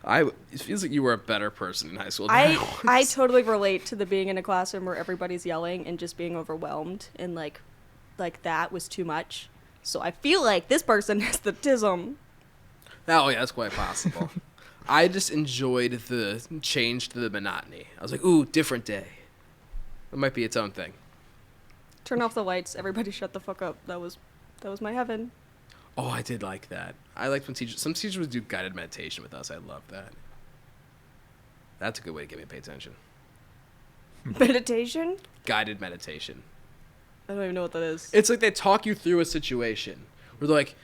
It feels like you were a better person in high school than I I was. totally relate to the being in a classroom where everybody's yelling and just being overwhelmed and like that was too much. So I feel like this person has the tism. Oh, yeah, that's quite possible. I just enjoyed the change to the monotony. I was like, ooh, different day. It might be its own thing. Turn off the lights. Everybody shut the fuck up. That was my heaven. Oh, I did like that. I liked when some teachers would do guided meditation with us. I love that. That's a good way to get me to pay attention. Meditation? Guided meditation. I don't even know what that is. It's like they talk you through a situation. Where they're like,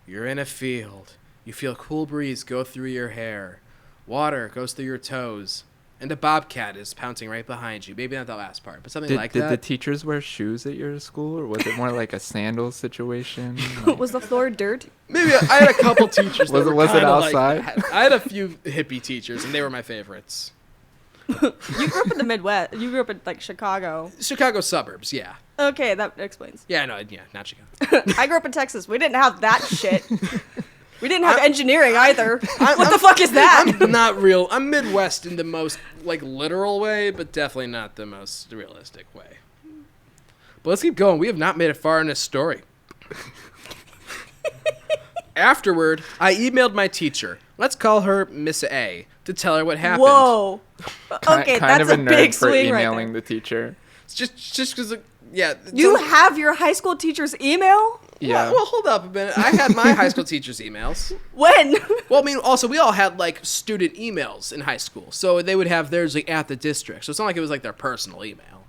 you're in a field. You feel a cool breeze go through your hair. Water goes through your toes. and a bobcat is pouncing right behind you. Maybe not the last part, but something like did that. the teachers wear shoes at your school, or was it more like a sandal situation? Like, Was the floor dirt? Maybe I had a couple teachers. Was that it- were was it kinda like outside? that. I had a few hippie teachers, and they were my favorites. You grew up in the Midwest. You grew up in like Chicago. Chicago suburbs, yeah. Okay, that explains. Yeah, no, yeah, not Chicago. I grew up in Texas. We didn't have that shit. We didn't have engineering either. What the fuck is that? I'm not real. I'm Midwest in the most like literal way, but definitely not the most realistic way. But let's keep going. We have not made it far in this story. Afterward, I emailed my teacher. Let's call her Miss A to tell her what happened. Whoa. Okay, kind that's of a a nerd big for swing right emailing there. the teacher. It's just because, yeah. You so- have your high school teacher's email? Yeah. Well, hold up a minute. I had my high school teacher's emails. When? Well, I mean, also, we all had, like, student emails in high school. So they would have theirs, like, at the district. So it's not like it was, like, their personal email.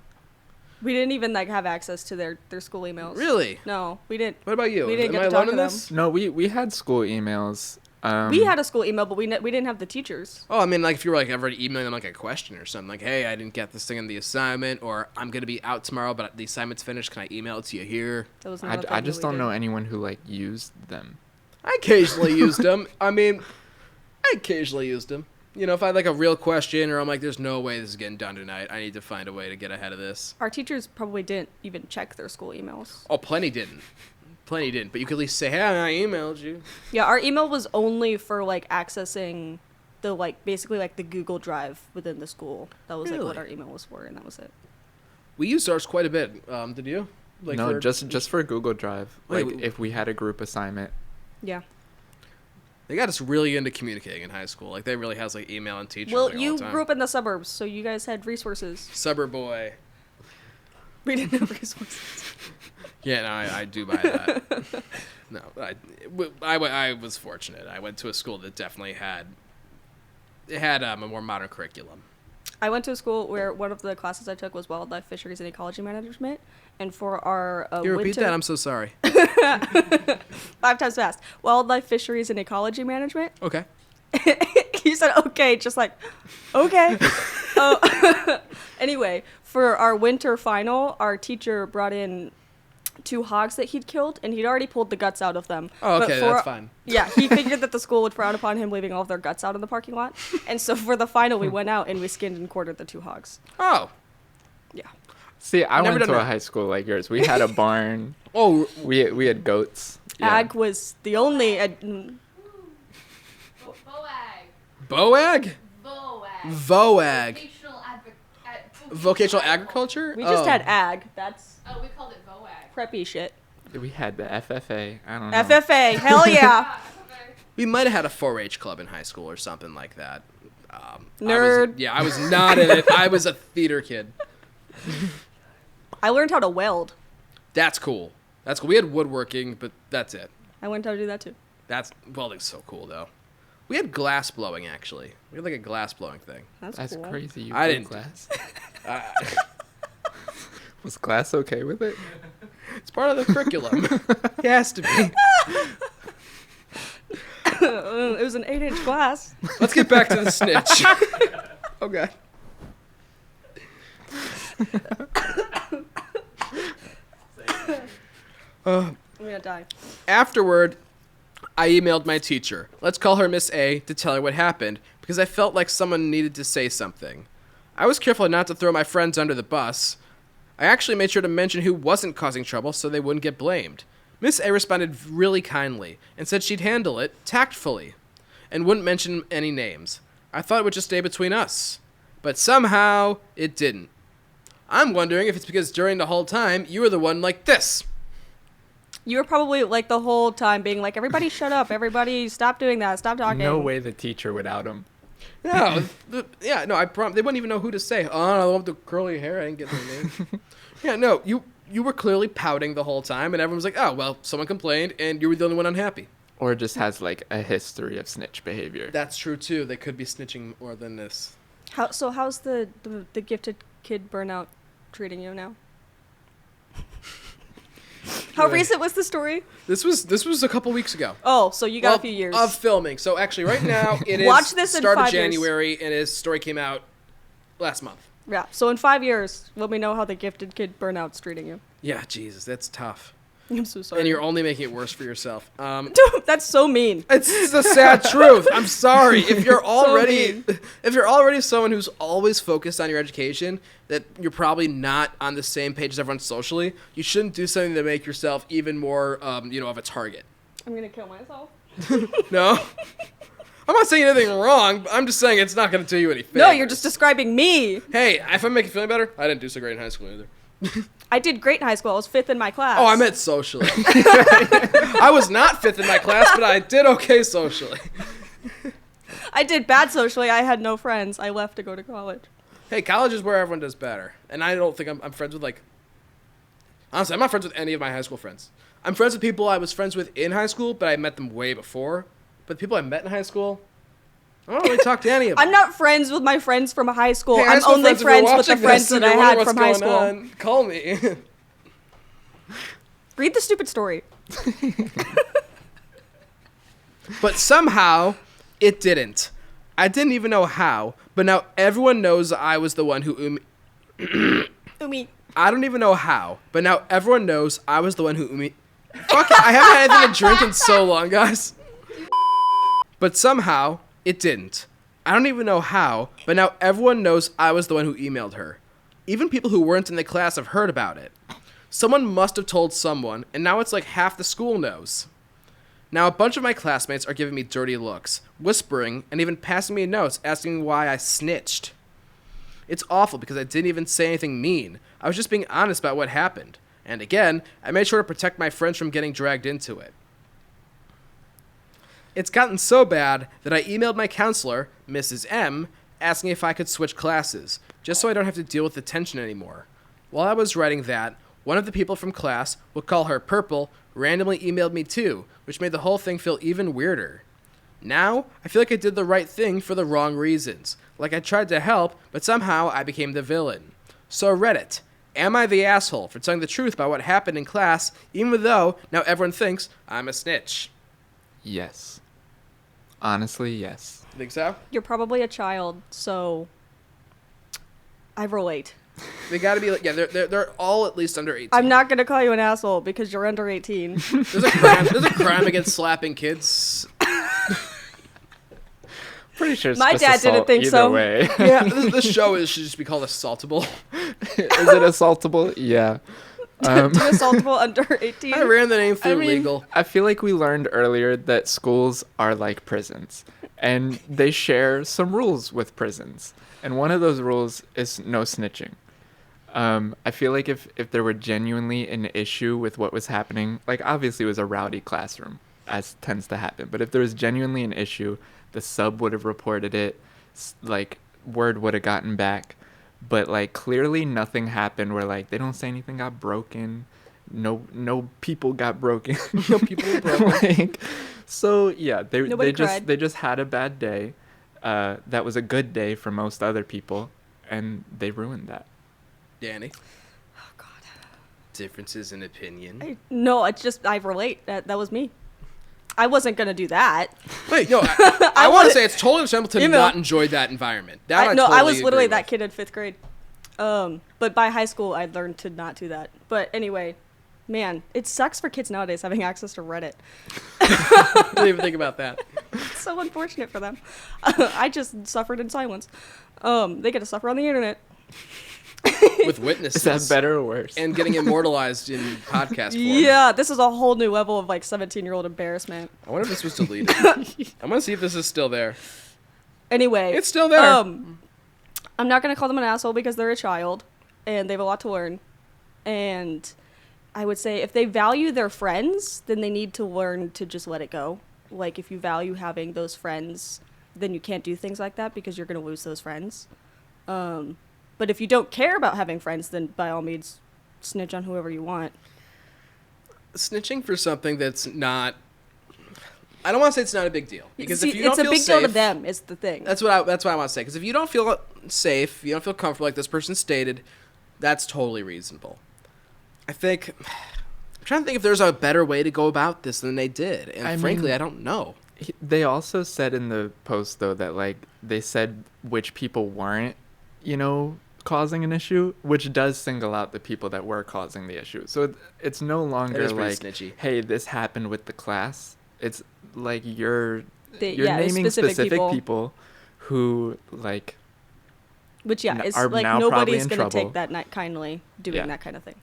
We didn't even like have access to their school emails. Really? No, we didn't. What about you? We didn't Am get I to talk alone to in them. this? No, we had school emails. We had a school email, but we didn't have the teachers. Oh, I mean, like, if you were, like, ever emailing them, like, a question or something. Like, hey, I didn't get this thing in the assignment. Or, I'm going to be out tomorrow, but the assignment's finished. Can I email it to you here? That was I, not a thing I that just we don't did. know anyone who like used them. I occasionally used them. I mean, I occasionally used them. You know, if I had, like, a real question or I'm like, there's no way this is getting done tonight. I need to find a way to get ahead of this. Our teachers probably didn't even check their school emails. Oh, plenty didn't. Plenty didn't. But you could at least say, hey, I emailed you. Yeah, our email was only for like accessing the like basically like the Google Drive within the school. That was like what Really? our email was for, and that was it. We used ours quite a bit. Did you? Like No, for- just for Google Drive. Wait, Like if we had a group assignment. Yeah. They got us really into communicating in high school. Like, they really has, like, email and teachers. Well, like, all you the time. grew up in the suburbs, so you guys had resources. Suburb boy. We didn't have resources. Yeah, no, I do buy that. No, I was fortunate. I went to a school that definitely had a more modern curriculum. I went to a school where one of the classes I took was wildlife, fisheries, and ecology management, and for our Can you repeat winter, that? I'm so sorry. 5 times fast. Wildlife, fisheries, and ecology management. Okay. You said okay, just like okay. Anyway, for our winter final, our teacher brought in 2 hogs that he'd killed, and he'd already pulled the guts out of them. Oh, But okay, for- that's fine. Yeah, he figured that the school would frown upon him leaving all of their guts out in the parking lot, and so for the final, we went out and we skinned and quartered the 2 hogs. Oh. Yeah. See, I Never went done to a that. high school like yours. We had a barn. Oh, We had goats. Yeah. Ag was the only. Boag. Boag? Voag. Voag. Vocational Vocational agriculture? We just Oh. had ag. That's Oh, we called it Voag. preppy shit. We had the FFA. I don't know. FFA, hell yeah. We might have had a 4-H club in high school or something like that. Nerd. I was not in it. I was a theater kid. I learned how to weld. That's cool. That's cool. We had woodworking, but that's it. I learned how to do that too. Welding's so cool, though. We had glass blowing, actually. We had, like, a glass blowing thing. That's That's cool. crazy. You I did didn't- glass. Was glass okay with it? It's part of the curriculum. It has to be. It was an 8-inch glass. Let's get back to the snitch. Okay. I'm gonna die. Afterward, I emailed my teacher. Let's call her Miss A to tell her what happened because I felt like someone needed to say something. I was careful not to throw my friends under the bus. I actually made sure to mention who wasn't causing trouble so they wouldn't get blamed. Miss A responded really kindly and said she'd handle it tactfully and wouldn't mention any names. I thought it would just stay between us. But somehow, it didn't. I'm wondering if it's because during the whole time, you were the one like this. You were probably like the whole time being like, everybody shut up, everybody stop doing that, stop talking. No way the teacher would out him. No, I promise. They wouldn't even know who to say. Oh, I love the curly hair. I didn't get their name. Yeah, no, you were clearly pouting the whole time, and everyone was like, oh, well, someone complained, and you were the only one unhappy. Or just has like a history of snitch behavior. That's true, too. They could be snitching more than this. How's the gifted kid burnout treating you now? How Good. recent was the story? This was a couple weeks ago. Oh, so you got a few years. Of filming. So actually, right now, it is Watch this in start of 5 years. January, and his story came out last month. Yeah. So in 5 years, let me know how the gifted kid burnout's treating you. Yeah, Jesus, that's tough. I'm so sorry. And you're only making it worse for yourself. Dude, that's so mean. It's the sad truth. I'm sorry. If you're already mean. if you're already someone who's always focused on your education, that you're probably not on the same page as everyone socially, you shouldn't do something to make yourself even more of a target. I'm gonna kill myself. No? I'm not saying anything wrong, but I'm just saying it's not going to do you any favors. No, you're just describing me. Hey, if I'm making you feel better, I didn't do so great in high school either. I did great in high school. I was 5th in my class. Oh, I meant socially. I was not 5th in my class, but I did okay socially. I did bad socially. I had no friends. I left to go to college. Hey, college is where everyone does better. And I don't think I'm friends with, honestly, I'm not friends with any of my high school friends. I'm friends with people I was friends with in high school, but I met them way before. But the people I met in high school, I don't really talk to any of them. I'm not friends with my friends from high school. Hey, high I'm school only friends, if you're friends with the watching friends this and that I you're had wondering from what's high going school. on, call me. Read the stupid story. But somehow, it didn't. I didn't even know how, but now everyone knows I was the one who Umi. I don't even know how, but now everyone knows I was the one who Fuck it, I haven't had anything to drink in so long, guys. But somehow, it didn't. I don't even know how, but now everyone knows I was the one who emailed her. Even people who weren't in the class have heard about it. Someone must have told someone, and now it's like half the school knows. Now a bunch of my classmates are giving me dirty looks, whispering, and even passing me notes asking me why I snitched. It's awful because I didn't even say anything mean. I was just being honest about what happened. And again, I made sure to protect my friends from getting dragged into it. It's gotten so bad that I emailed my counselor, Mrs. M, asking if I could switch classes, just so I don't have to deal with the tension anymore. While I was writing that, one of the people from class, we'll call her Purple, randomly emailed me too, which made the whole thing feel even weirder. Now, I feel like I did the right thing for the wrong reasons. Like I tried to help, but somehow I became the villain. So Reddit, am I the asshole for telling the truth about what happened in class, even though now everyone thinks I'm a snitch? Yes. Honestly, yes. Think so? You're probably a child, so I relate. They gotta be they're all at least under 18. I'm not gonna call you an asshole because you're under 18. There's a crime against slapping kids. Pretty sure it's My just dad didn't assault think either so. way. Yeah, this show should just be called Assaultable. Is it assaultable? Yeah. Do assaultable under 18? I ran the name through legal. I feel like we learned earlier that schools are like prisons, and they share some rules with prisons. And one of those rules is no snitching. I feel like if there were genuinely an issue with what was happening, like obviously it was a rowdy classroom, as tends to happen, but if there was genuinely an issue, the sub would have reported it, like word would have gotten back. But like clearly nothing happened where like they don't say anything got broken, no people got broken, No people were broken. like, so yeah, Nobody cried. they just had a bad day. That was a good day for most other people, and they ruined that. Danny. Oh, God. Differences in opinion. No, it's just, I relate. That was me. I wasn't going to do that. Wait, no, I want to say it's totally understandable to not enjoy that environment. That I was totally literally agree that with. kid in 5th grade. But by high school, I learned to not do that. But anyway, man, it sucks for kids nowadays having access to Reddit. I didn't even think about that. It's so unfortunate for them. I just suffered in silence. They get to suffer on the internet. With witnesses. Is that better or worse? And getting immortalized in podcast form. Yeah, this is a whole new level of like 17-year-old embarrassment. I wonder if this was deleted. I'm gonna see if this is still there. Anyway, It's still there. I'm not gonna call them an asshole because they're a child and they have a lot to learn. And I would say if they value their friends, then they need to learn to just let it go. Like if you value having those friends, then you can't do things like that because you're gonna lose those friends. But if you don't care about having friends, then by all means, snitch on whoever you want. Snitching for something that's not. I don't want to say it's not a big deal because See, if you don't it's a feel big safe, deal to them. Is the thing. That's what I want to say. Because if you don't feel safe, you don't feel comfortable, like this person stated, that's totally reasonable. I'm trying to think if there's a better way to go about this than they did, and frankly, I don't know. They also said in the post though that like they said which people weren't causing an issue, which does single out the people that were causing the issue. So it's no longer is pretty like, snitchy. hey, this happened with the class. It's like you're Yeah, naming specific people who like which is are like now probably nobody's in gonna trouble. take that not kindly doing Yeah. that kind of thing.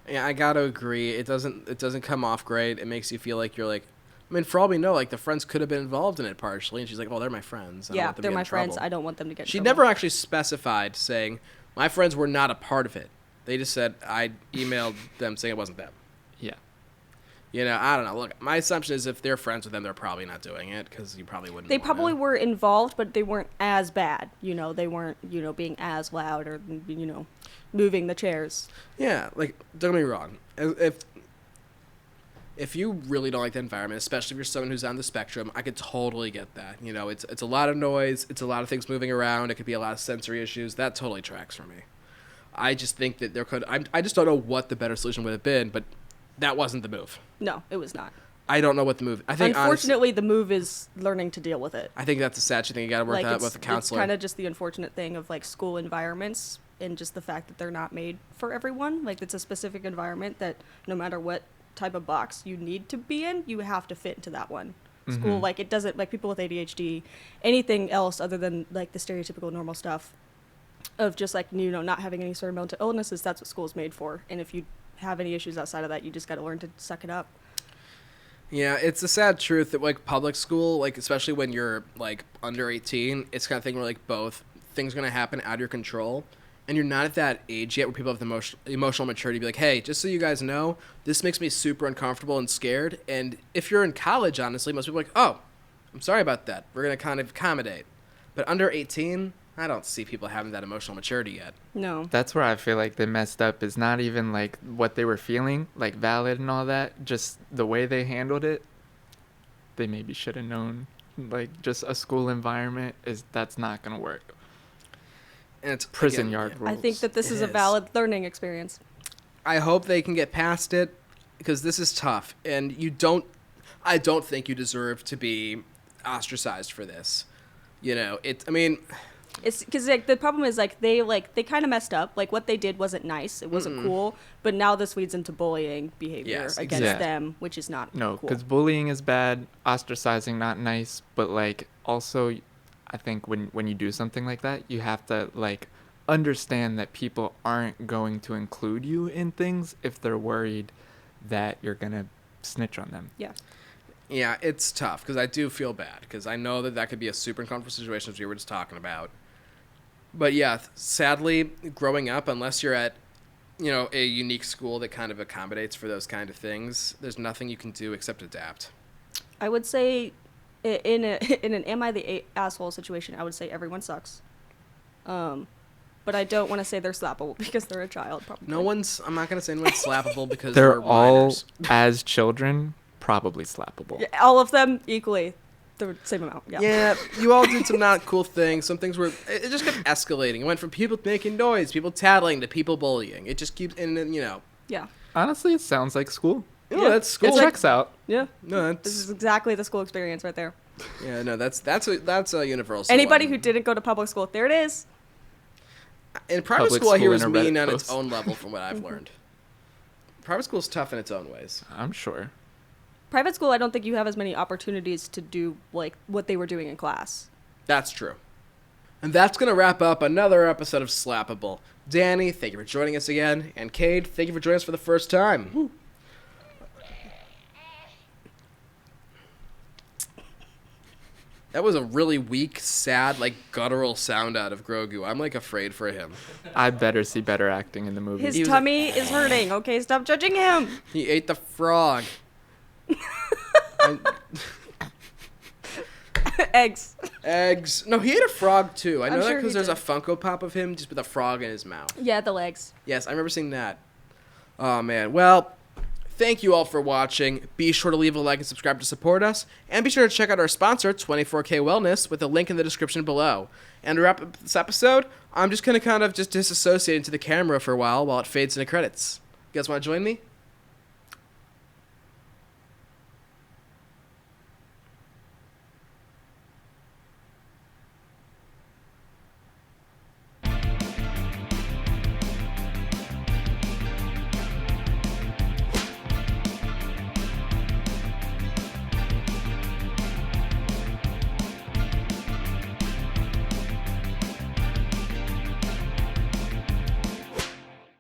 Yeah, I gotta agree. It doesn't come off great. It makes you feel like you're like, I mean, for all we know, like the friends could have been involved in it partially, and she's like, "Well, they're my friends. I don't Yeah, want them to they're get my in friends. trouble." I don't want them to get in She trouble. never actually specified saying my friends were not a part of it. They just said I emailed them saying it wasn't them. Yeah. I don't know. Look, my assumption is if they're friends with them, they're probably not doing it because you probably wouldn't. They wanna. probably were involved, but they weren't as bad. They weren't, being as loud or, moving the chairs. Yeah, like don't get me wrong. If you really don't like the environment, especially if you're someone who's on the spectrum, I could totally get that. It's a lot of noise, it's a lot of things moving around, it could be a lot of sensory issues. That totally tracks for me. I just think that I just don't know what the better solution would have been, but that wasn't the move. No, it was not. I don't know what the move. I think Unfortunately, the move is learning to deal with it. I think that's a sad thing. You got to work out with the counselor. It's kind of just the unfortunate thing of like school environments and just the fact that they're not made for everyone. Like it's a specific environment that no matter what type of box you need to be in, you have to fit into that one. School, like it doesn't, like people with ADHD, anything else other than like the stereotypical normal stuff of just like, not having any sort of mental illnesses, that's what school's made for. And if you have any issues outside of that, you just got to learn to suck it up. Yeah, it's a sad truth that like public school, like especially when you're like under 18, it's kind of thing where like both things are going to happen out of your control. And you're not at that age yet where people have the emotional maturity to be like, hey, just so you guys know, this makes me super uncomfortable and scared. And if you're in college, honestly, most people are like, oh, I'm sorry about that. We're going to kind of accommodate. But under 18, I don't see people having that emotional maturity yet. No. That's where I feel like they messed up, is not even like what they were feeling, like valid and all that, just the way they handled it. They maybe should have known, like just a school environment that's not going to work. And it's Prison yard rules. I think that this is a is. valid learning experience. I hope they can get past it because this is tough. And I don't think you deserve to be ostracized for this. It's because like the problem is they kind of messed up. Like what they did wasn't nice. It wasn't cool. But now this leads into bullying behavior Yes, against exactly. them, which is not No, cool. because bullying is bad, ostracizing not nice, but like also I think when you do something like that, you have to like understand that people aren't going to include you in things if they're worried that you're going to snitch on them. Yeah. Yeah, it's tough because I do feel bad because I know that could be a super uncomfortable situation as we were just talking about. But yeah, sadly, growing up, unless you're at, a unique school that kind of accommodates for those kind of things, there's nothing you can do except adapt. I would say in an am I the asshole situation, I would say everyone sucks. But I don't want to say they're slappable because they're a child. Probably. I'm not going to say anyone's slappable because They're they're all, minors. as children, probably slappable. Yeah, all of them equally, the same amount. Yeah. Yeah, you all did some not cool things. Some things were, it just kept escalating. It went from people making noise, people tattling, to people bullying. It just keeps, Yeah. Honestly, it sounds like school. Yeah. That's school. It checks out. Yeah. No, This is exactly the school experience right there. yeah, no, that's a universal. Anybody one. who didn't go to public school, there it is. In private Public school, I hear school is in a mean Reddit on its post. own level from what I've learned. Private school's tough in its own ways. I'm sure. Private school, I don't think you have as many opportunities to do like what they were doing in class. That's true. And that's going to wrap up another episode of Slappable. Danny, thank you for joining us again. And Kade, thank you for joining us for the first time. Woo. That was a really weak, sad, like guttural sound out of Grogu. I'm like afraid for him. I better see better acting in the movie. His He was tummy is hurting. Okay, stop judging him. He ate the frog. Eggs. Eggs. No, he ate a frog too. I know I'm that sure because he there's a did. Funko Pop of him just with a frog in his mouth. Yeah, the legs. Yes, I remember seeing that. Oh, man. Well, thank you all for watching. Be sure to leave a like and subscribe to support us. And be sure to check out our sponsor, 24K Wellness, with a link in the description below. And to wrap up this episode, I'm just going to kind of just disassociate into the camera for a while it fades into credits. You guys want to join me?